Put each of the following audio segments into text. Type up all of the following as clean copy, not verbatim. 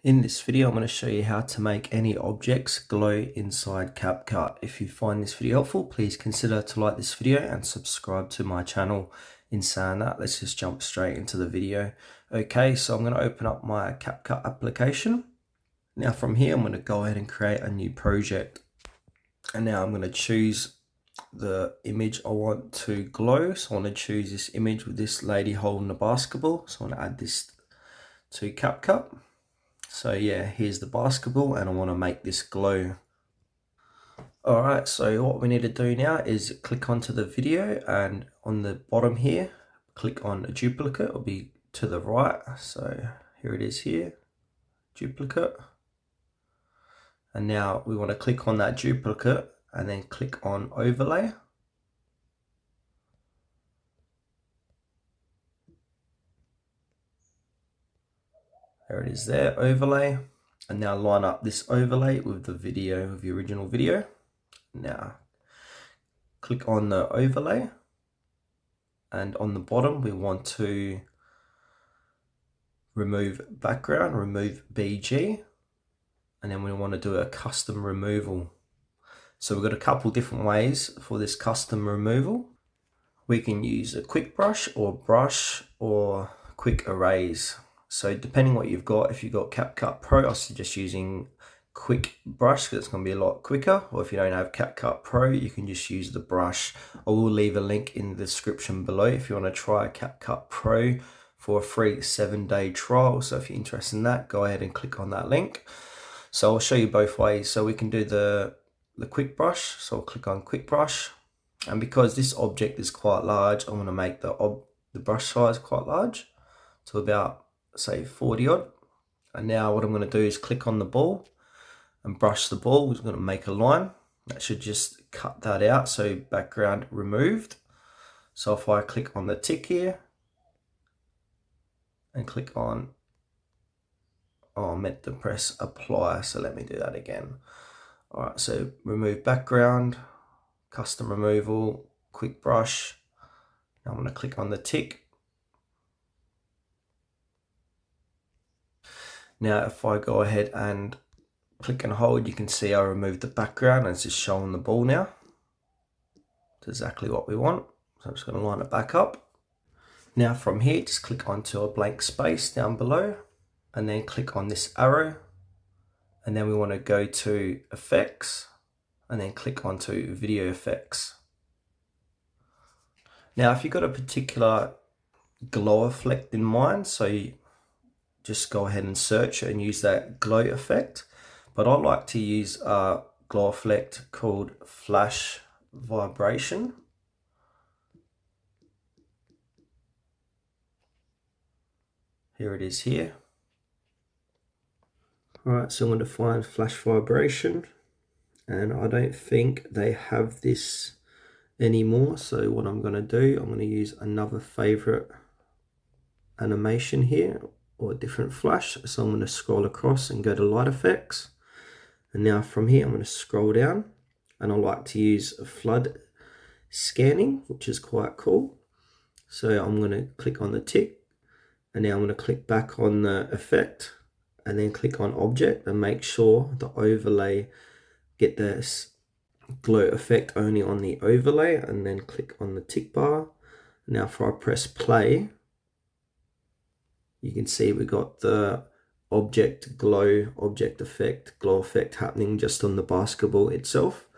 In this video, I'm going to show you how to make any objects glow inside CapCut. If you find this video helpful, please consider to like this video and subscribe to my channel. In saying that, let's just jump straight into the video. Okay, so I'm going to open up my CapCut application. Now from here, I'm going to go ahead and create a new project. And now I'm going to choose the image I want to glow. So I want to choose this image with this lady holding a basketball. So I want to add this to CapCut. So yeah, here's the basketball and I want to make this glow. Alright, so what we need to do now is click onto the video, and on the bottom here, click on a duplicate. It'll be to the right. So here it is here, duplicate. And now we want to click on that duplicate and then click on overlay. There it is there, overlay. And now line up this overlay with the video, with the original video. Now click on the overlay, and on the bottom we want to remove background, remove BG, and then we want to do a custom removal. So we've got a couple different ways for this custom removal. We can use a quick brush or quick erase. So depending what you've got, if you've got CapCut Pro, I suggest using quick brush because it's going to be a lot quicker. Or if you don't have CapCut Pro, you can just use the brush. I will leave a link in the description below if you want to try CapCut Pro for a free 7-day trial. So if you're interested in that, go ahead and click on that link. So I'll show you both ways. So we can do the quick brush. So I'll click on quick brush. And because this object is quite large, I'm going to make the brush size quite large to about, say, 40 odd. And now what I'm going to do is click on the ball and brush the ball. We're going to make a line. That should just cut that out. So background removed. So if I click on the tick here and click on, oh, I meant to press apply. So let me do that again. All right, so remove background, custom removal, quick brush. Now I'm going to click on the tick. Now if I go ahead and click and hold, you can see I removed the background and it's just showing the ball now. It's exactly what we want. So I'm just going to line it back up. Now from here, just click onto a blank space down below and then click on this arrow. And then we want to go to effects and then click onto video effects. Now if you've got a particular glow effect in mind, so you just go ahead and search and use that glow effect. But I like to use a glow effect called flash vibration. Here it is here. Alright, so I'm going to find flash vibration, and I don't think they have this anymore. So what I'm going to do, I'm going to use another favorite animation here, or a different flash. So I'm going to scroll across and go to light effects. And now from here, I'm going to scroll down, and I like to use a flood scanning, which is quite cool. So I'm going to click on the tick, and now I'm going to click back on the effect and then click on object and make sure the overlay, get this glow effect only on the overlay, and then click on the tick bar. Now if I press play, you can see we got the object glow, object effect, glow effect happening just on the basketball itself.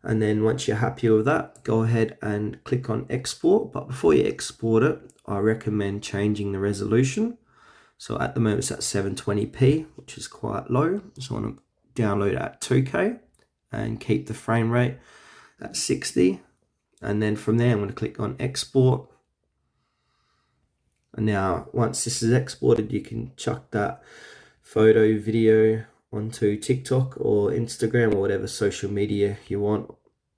And then once you're happy with that, go ahead and click on export. But before you export it, I recommend changing the resolution. So at the moment it's at 720p, which is quite low. So I want to download it at 2K and keep the frame rate at 60. And then from there, I'm going to click on export. And now once this is exported, you can chuck that photo, video onto TikTok or Instagram or whatever social media you want